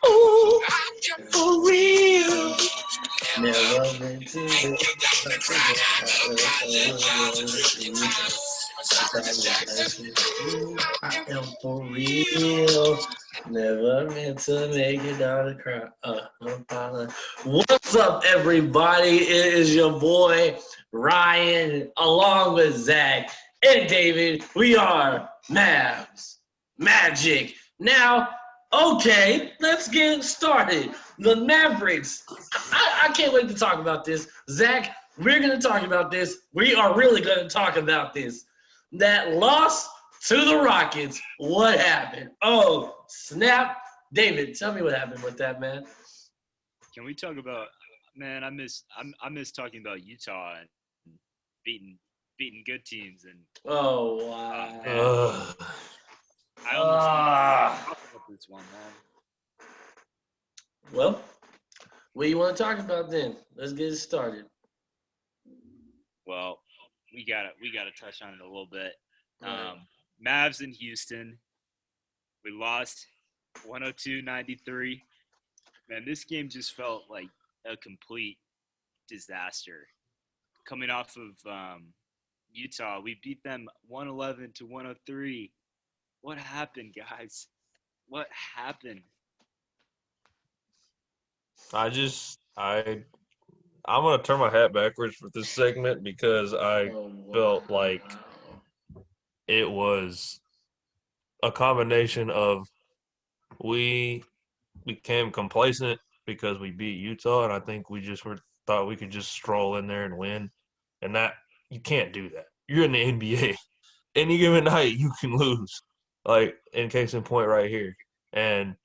Ooh, for real. Never meant to be. I am for real. Never meant to make it out of cry. What's up, everybody? It is your boy Ryan, along with Zach and David. We are Mavs Magic. Now, okay, let's get started. The Mavericks. I can't wait to talk about this. Zach, we're going to talk about this. We are really going to talk about this. That loss to the Rockets. What happened? Oh, snap. David, tell me what happened with that, man. Can we talk about, man, I miss talking about Utah and beating good teams and Oh, wow. I almost talk about this one, man. Well, what do you want to talk about then? Let's get it started. Well, we gotta touch on it a little bit. Right. Mavs in Houston, we lost 102-93. Man, this game just felt like a complete disaster. Coming off of Utah, we beat them 111-103. What happened, guys? What happened? I'm gonna turn my hat backwards for this segment because I felt like it was a combination of we became complacent because we beat Utah, and I think we just thought we could just stroll in there and win, and that you can't do that. You're in the NBA. Any given night you can lose. Like in case in point right here, and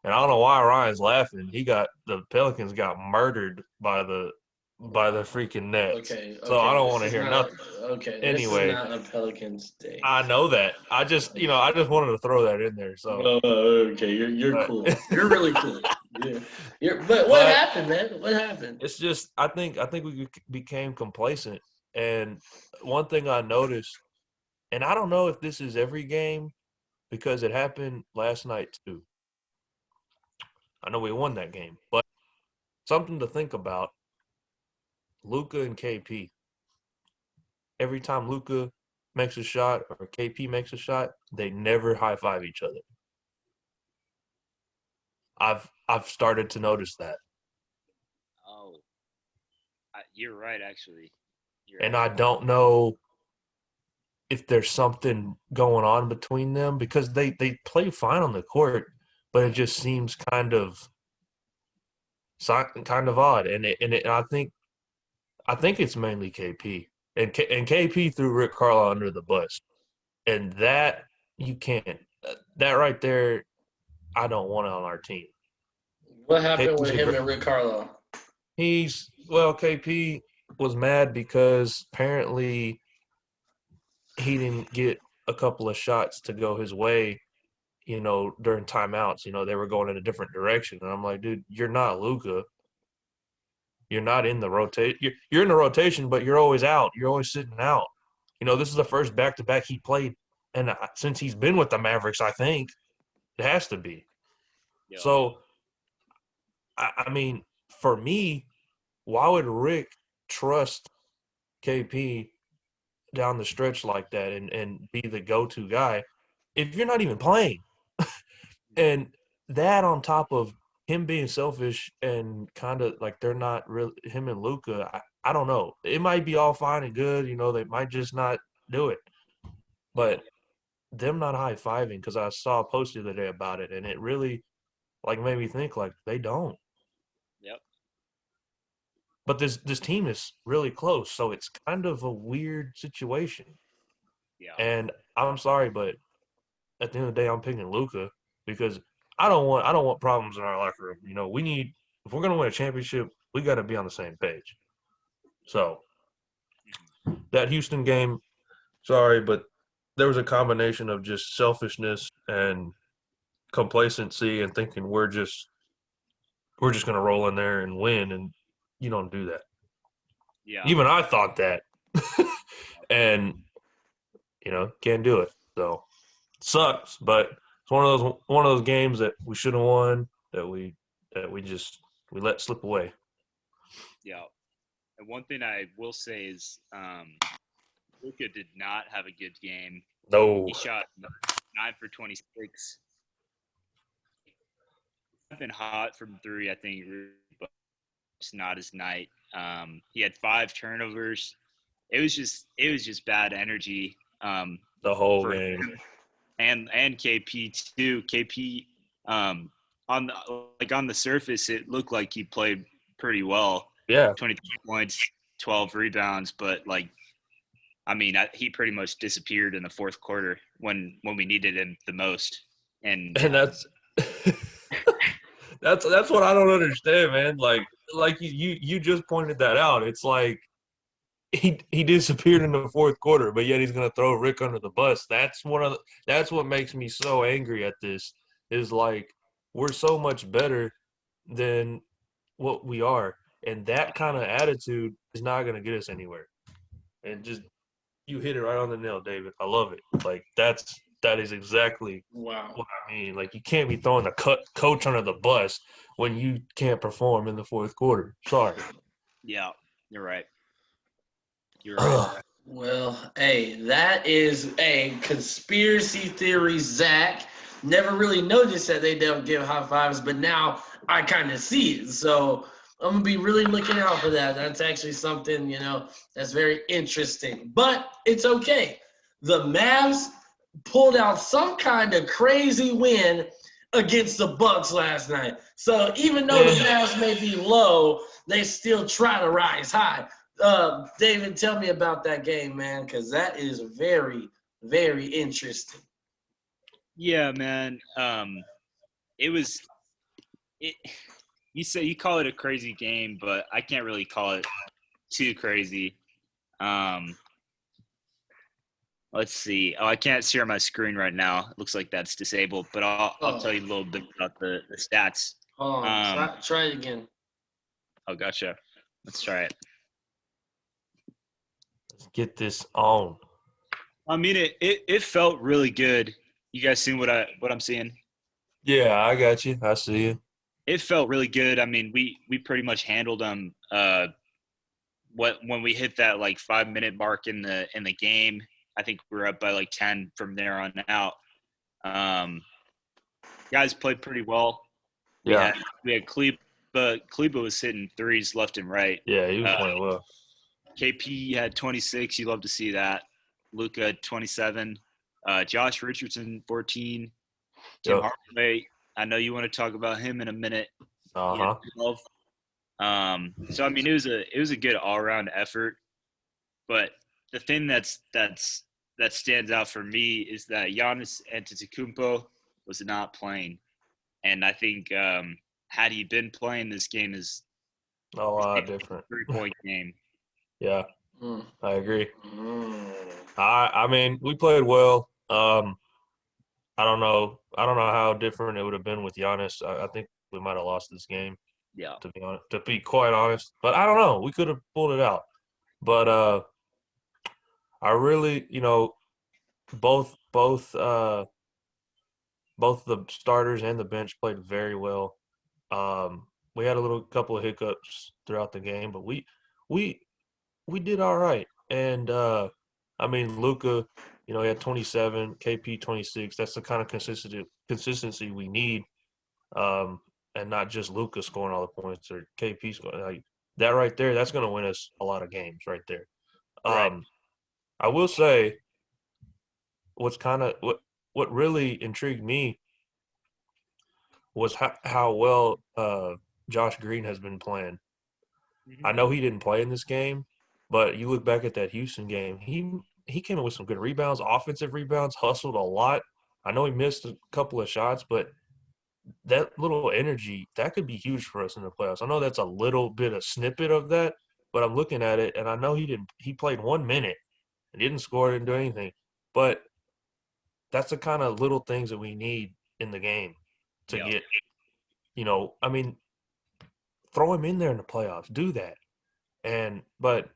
I don't know why Ryan's laughing. The Pelicans got murdered by the freaking Nets. Okay. So I don't want to hear nothing. Anyway, Anyway, this is not a Pelicans day. I know that. I just wanted to throw that in there. So okay, you're cool. You're really cool. Yeah. But what happened, man? What happened? It's just I think we became complacent, and one thing I noticed, and I don't know if this is every game because it happened last night too. I know we won that game, but something to think about. Luka and KP. Every time Luka makes a shot or KP makes a shot, they never high five each other. I've started to notice that. Oh, you're right, actually. And I don't know if there's something going on between them because they play fine on the court, but it just seems kind of odd. And I think it's mainly KP. And KP threw Rick Carlisle under the bus. And that you can't. That right there, I don't want it on our team. What happened with him and Rick Carlisle? KP was mad because apparently he didn't get a couple of shots to go his way, during timeouts. They were going in a different direction. And I'm like, dude, you're not Luka. You're not in the rotation. You're in the rotation, but you're always out. You're always sitting out. This is the first back-to-back he played. And since he's been with the Mavericks, I think it has to be. Yo. So, I mean, for me, why would Rick trust KP down the stretch like that and be the go-to guy if you're not even playing? And that on top of him being selfish and kind of like they're not really – him and Luka, I don't know. It might be all fine and good. They might just not do it. But them not high-fiving, because I saw a post the other day about it, and it really made me think they don't. Yep. But this team is really close, so it's kind of a weird situation. Yeah. And I'm sorry, but at the end of the day, I'm picking Luka because I don't want problems in our locker room. If we're gonna win a championship, we got to be on the same page. So that Houston game, sorry, but there was a combination of just selfishness and complacency and thinking we're just gonna roll in there and win, and you don't do that. Yeah. Even I thought that, and can't do it. So Sucks, but it's one of those games that we should have won that we we let slip away. Yeah. And one thing I will say is Luka did not have a good game. No. He shot 9 for 26. Been hot from three, I think, but it's not his night. He had 5 turnovers. It was just bad energy The whole for game. him and KP too. KP on the surface, it looked like he played pretty well. Yeah. 23 points, 12 rebounds, but he pretty much disappeared in the fourth quarter when we needed him the most. And And that's what I don't understand, man. Like you just pointed that out. It's like he disappeared in the fourth quarter, but yet he's gonna throw Rick under the bus. That's what makes me so angry at this. Is like we're so much better than what we are, and that kind of attitude is not gonna get us anywhere. And just you hit it right on the nail, David. I love it. Like that is exactly Wow. what I mean. Like you can't be throwing the coach under the bus when you can't perform in the fourth quarter. Sorry. yeah, you're right. You're right. Ugh. Well, hey, that is a conspiracy theory, Zach. Never really noticed that they don't give high fives, but now I kind of see it. So I'm gonna be really looking out for that. That's actually something, that's very interesting. But it's okay. The Mavs pulled out some kind of crazy win against the Bucks last night. So even though the Mavs may be low, they still try to rise high. David, tell me about that game, man, because that is very, very interesting. Yeah, man. It was it. You say you call it a crazy game, but I can't really call it too crazy. Um, let's see. Oh, I can't share my screen right now. It looks like that's disabled, but I'll tell you a little bit about the stats. Hold on, try it again. Oh, gotcha. Let's try it. Let's get this on. I mean, it felt really good. You guys seen what I'm seeing? Yeah, I got you. I see you. It felt really good. I mean, we pretty much handled them. When we hit that like 5 minute mark in the game, I think we were up by like 10 from there on out. Um, guys played pretty well. We Yeah. had Kleba was hitting threes left and right. Yeah, he was playing well. KP had 26. You love to see that. Luka had 27. Josh Richardson 14. Tim Yep. Hardaway. I know you want to talk about him in a minute. He had Uh-huh. 12. So I mean, it was a good all around effort. But the thing that stands out for me is that Giannis Antetokounmpo was not playing, and I think had he been playing, this game is A lot different. 3-point game. Yeah, Mm. I agree. Mm. I mean, we played well. I don't know. I don't know how different it would have been with Giannis. I think we might have lost this game, Yeah, to be quite honest. But I don't know. We could have pulled it out. But I really, both both the starters and the bench played very well. We had a little couple of hiccups throughout the game, but we we did all right. And I mean, Luca, he had 27, KP 26. That's the kind of consistency we need, and not just Luca scoring all the points or KP scoring. Like that right there, that's going to win us a lot of games right there. right. I will say, what really intrigued me was how well Josh Green has been playing. I Mm-hmm. know he didn't play in this game, but you look back at that Houston game, he came in with some good rebounds, offensive rebounds, hustled a lot. I know he missed a couple of shots, but that little energy, that could be huge for us in the playoffs. I know that's a little bit of snippet of that, but I'm looking at it and I know he played 1 minute and didn't score, didn't do anything. But that's the kind of little things that we need in the game to Yeah, get, I mean, throw him in there in the playoffs. Do that. But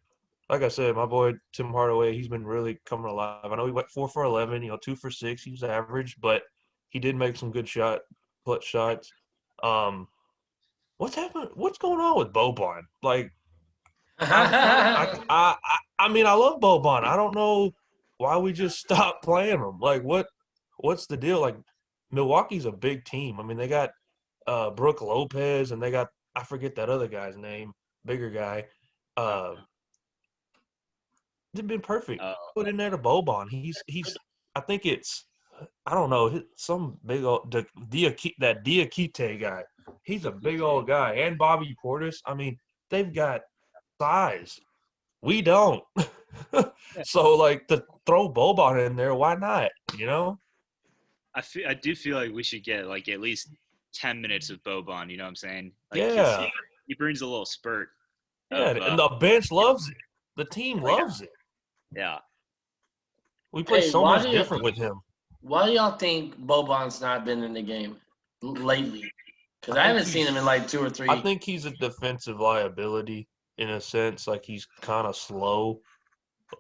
like I said, my boy Tim Hardaway, he's been really coming alive. I know he went 4 for 11, 2 for 6. He was average, but he did make some good clutch shots. Um, what's happening? What's going on with Boban? Like, I mean, I love Boban. I don't know why we just stopped playing him. Like, what's the deal? Like, Milwaukee's a big team. I mean, they got Brooke Lopez, and they got I forget that other guy's name, bigger guy. Uh, They've been perfect. Uh, Put in there to Boban. He's. I think it's. I don't know. Some big old that Diakite guy. He's a big old guy, and Bobby Portis. I mean, they've got size. We don't. yeah, So like to throw Boban in there, why not? You know? I do feel like we should get like at least 10 minutes of Boban. You know what I'm saying? Like, cause Yeah, he brings a little spurt yeah. of And the bench loves it. The team oh, yeah, loves it. yeah. We play Hey, so much different with him. why do y'all think Boban's not been in the game lately? Because I I think haven't seen him he's. in like 2 or I 3. think he's a defensive liability in a sense. Like he's kind of slow.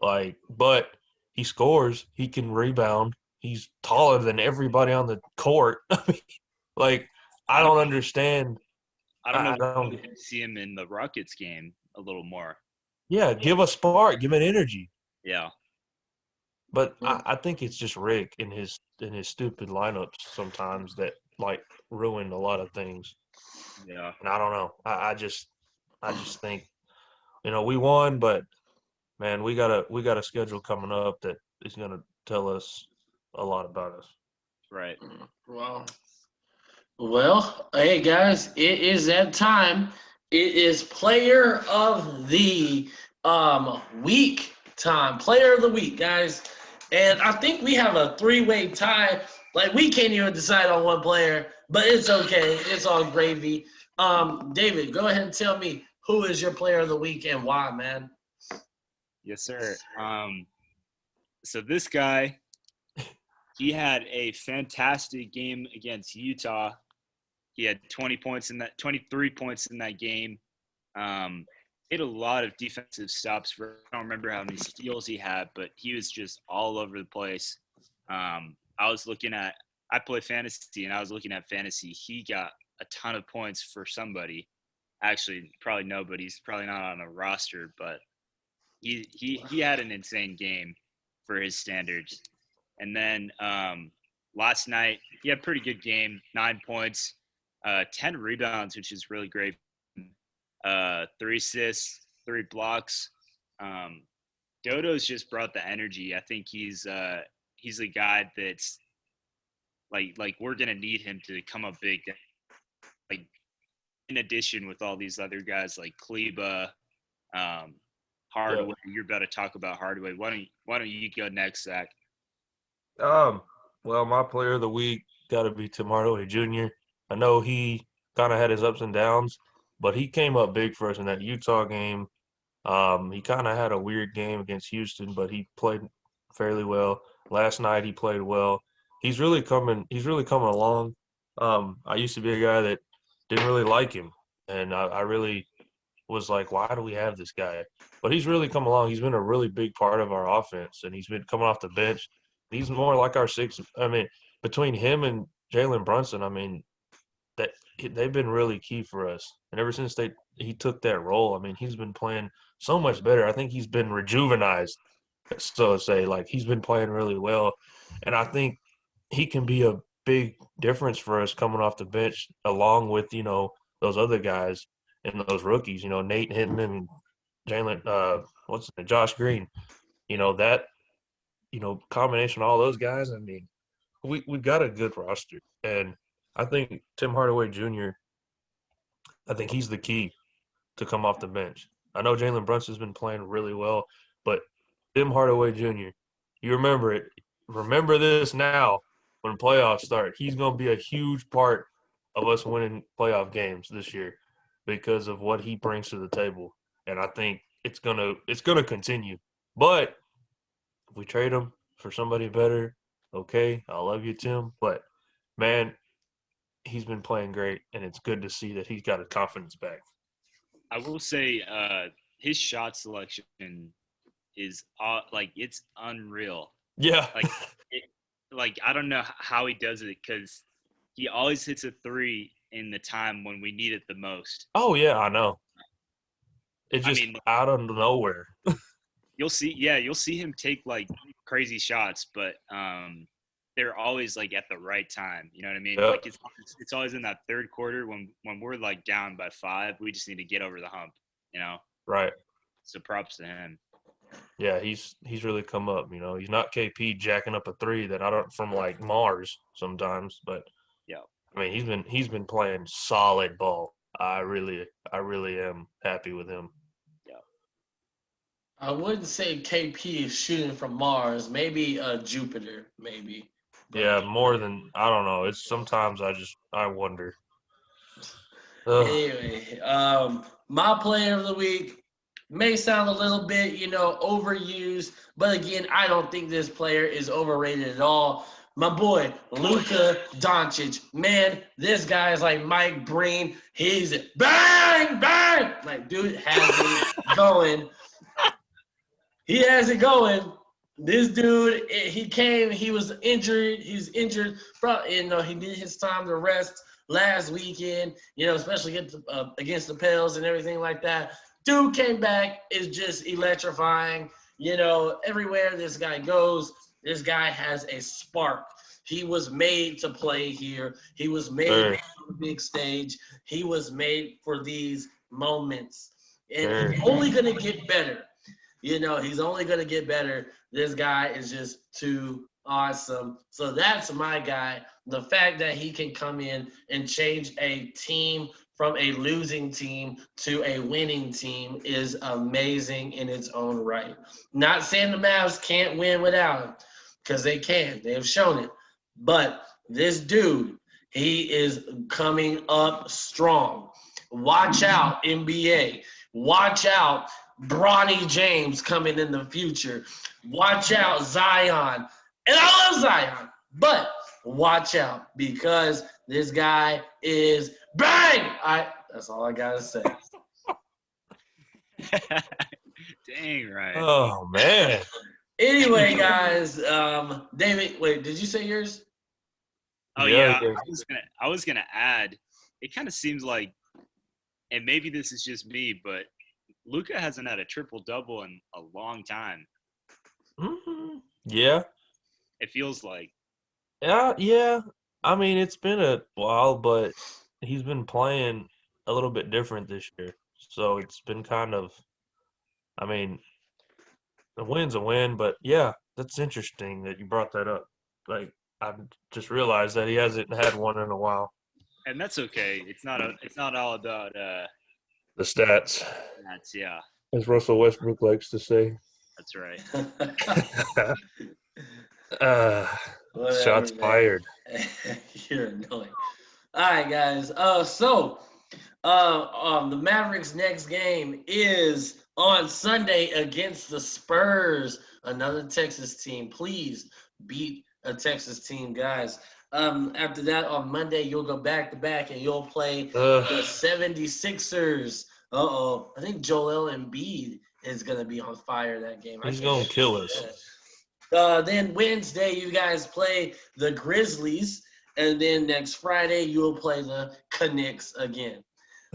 Like, but he scores. He can rebound. He's taller than everybody on the court. I mean, like, I I don't don't understand. I don't know I why we don't. didn't see him in the Rockets game a little more. Yeah, give a spark, give it energy. Yeah, But I think it's just Rick in his stupid lineups sometimes that like ruin a lot of things. yeah. And I don't know. I just think we won, but man, we got a schedule coming up that is gonna tell us a lot about us. Right. Well, hey guys, it is that time. It is player of the week time. Player of the week, guys. And I think we have a 3-way tie. Like we can't even decide on one player, but it's okay. It's all gravy. David, go ahead and tell me who is your player of the week and why, man. Yes, sir. So this guy, he had a fantastic game against Utah. He had 23 points in that game. Hit a lot of defensive stops. I don't remember how many steals he had, but he was just all over the place. I play fantasy, and I was looking at fantasy. He got a ton of points for somebody. Actually, probably nobody. He's probably not on a roster, but he had an insane game for his standards. And then last night he had a pretty good game, 9 points, 10 rebounds, which is really great. 3 assists, 3 blocks. Dodo's just brought the energy. I think he's a guy that's like we're gonna need him to come up big. Like in addition with all these other guys like Kleba, um, Yeah. Hardaway. You're about to talk about Hardaway. Why don't you go next, Zach? Um. Well, my player of the week got to be Tim Hardaway Jr. I know he kind of had his ups and downs, but he came up big for us in that Utah game. He kind of had a weird game against Houston, but he played fairly well. Last night he played well. He's really coming along. I used to be a guy that didn't really like him, and I really was like, why do we have this guy? But he's really come along. He's been a really big part of our offense, and he's been coming off the bench. He's more like our six. I mean, between him and Jalen Brunson, I mean, that they've been really key for us. And ever since he took that role, I mean, he's been playing so much better. I think he's been rejuvenized, so to say. Like he's been playing really well, and I think he can be a big difference for us coming off the bench, along with those other guys and those rookies. Nate Hinton and Jalen, Josh Green. That combination of all those guys. I mean, we got a good roster, and I think Tim Hardaway Jr. I think he's the key to come off the bench. I know Jalen Brunson's been playing really well, but Tim Hardaway Jr. You remember it. Remember this now when playoffs start. He's going to be a huge part of us winning playoff games this year because of what he brings to the table, and I think it's gonna continue. But if we trade him for somebody better, okay, I love you, Tim. But man, he's been playing great, and it's good to see that he's got his confidence back. I will say his shot selection is like it's unreal. Yeah. Like I don't know how he does it because he always hits a three in the time when we need it the most. Oh yeah, I know. It's I just mean, out of nowhere. you'll see him take like crazy shots, but they're always like at the right time. You know what I mean? Yep. Like it's always in that third quarter when we're like down by 5, we just need to get over the hump. You know, Right. so props to him. Yeah, he's really come up. He's not KP jacking up a three that I don't from like Mars sometimes, but Yeah. I mean he's been playing solid ball. I really am happy with him. Yeah. I wouldn't say KP is shooting from Mars. Maybe Jupiter, maybe. Yeah, But more than I don't know. It's sometimes I wonder. Ugh. anyway, my player of the week may sound a little bit, overused, but again, I don't think this player is overrated at all. My boy, Luka Doncic. Man, this guy is like Mike Breen. He's bang, bang. Like, dude has it going. He has it going. This dude, he was injured. He's injured. He did his time to rest last weekend, especially against the Pels and everything like that. Dude came back, is just electrifying. Everywhere this guy goes, this guy has a spark. He was made to play here. He was made for the big stage. He was made for these moments. And he's only going to get better. He's only going to get better. This guy is just too awesome. So that's my guy. The fact that he can come in and change a team from a losing team to a winning team is amazing in its own right. Not saying the Mavs can't win without him, because they can. They have shown it. But this dude, he is coming up strong. Watch out, NBA. Watch out, Bronny James coming in the future. Watch out, Zion. And I love Zion, but watch out because this guy is bang. That's all I gotta say. Dang right. Oh man. Anyway, guys, David, wait, did you say yours? Oh Yeah. I was gonna add. It kind of seems like, and maybe this is just me, but Luka hasn't had a triple double in a long time. Mm-hmm. Yeah. It feels like. Yeah. I mean, it's been a while, but he's been playing a little bit different this year. So it's been kind of, I mean, a win's a win, but yeah, that's interesting that you brought that up. Like, I just realized that he hasn't had one in a while. And that's okay. It's not all about The stats, that's yeah. as Russell Westbrook likes to say. That's right. uh, Whatever, shots man. fired. You're annoying. All right, guys. The Mavericks' next game is on Sunday against the Spurs, another Texas team. Please beat a Texas team, guys. After that, on Monday, you'll go back to back and you'll play the 76ers. I think Joel Embiid is going to be on fire that game. He's going to kill us. Then Wednesday, you guys play the Grizzlies. And then next Friday, you'll play the Knicks again.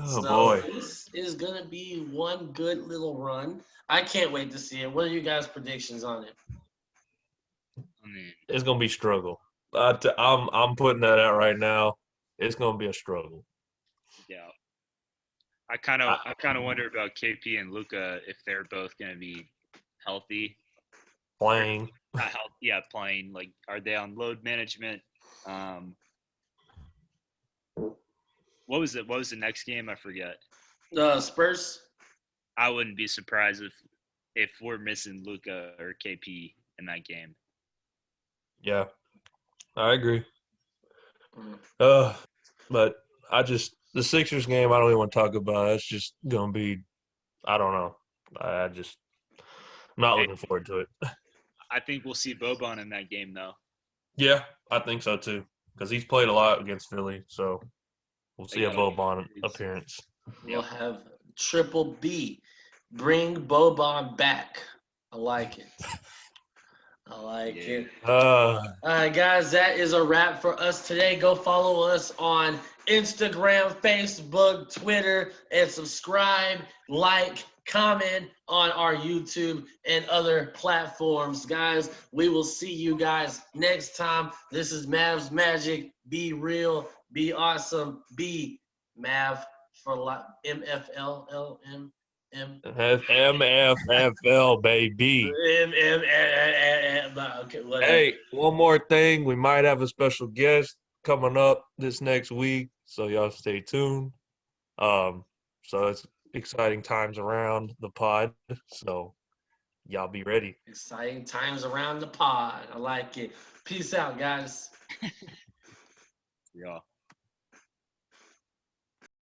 Oh, So boy. this is going to be one good little run. I can't wait to see it. What are you guys' predictions on it? I mean, It's going to be struggle. I'm putting that out right now. It's going to be a struggle. yeah. I kind of wonder about KP and Luka if they're both going to be healthy. Playing. Not healthy, yeah, playing. Like, are they on load management? What was it? What was the next game? I forget. Spurs. I wouldn't be surprised if we're missing Luka or KP in that game. Yeah, I agree. But the Sixers game, I don't even want to talk about. It's just gonna be, I don't know. I'm not looking forward to it. I think we'll see Boban in that game, though. Yeah, I think so too, because he's played a lot against Philly, so we'll see a Boban appearance. We'll have Triple B Bring Boban back. I like it. I like Yeah. it. Uh, All right, guys, that is a wrap for us today. Go follow us on Instagram, Facebook, Twitter, and subscribe, like, comment on our YouTube and other platforms. Guys, we will see you guys next time. This is Mavs Magic. Be real, be awesome, be Mav for life. MFLLM. that's MFFL, baby. Okay, whatever. Hey, one more thing. We might have a special guest coming up this next week, so y'all stay tuned. So it's exciting times around the pod, so y'all be ready. Exciting times around the pod. I like it. Peace out, guys. Yeah.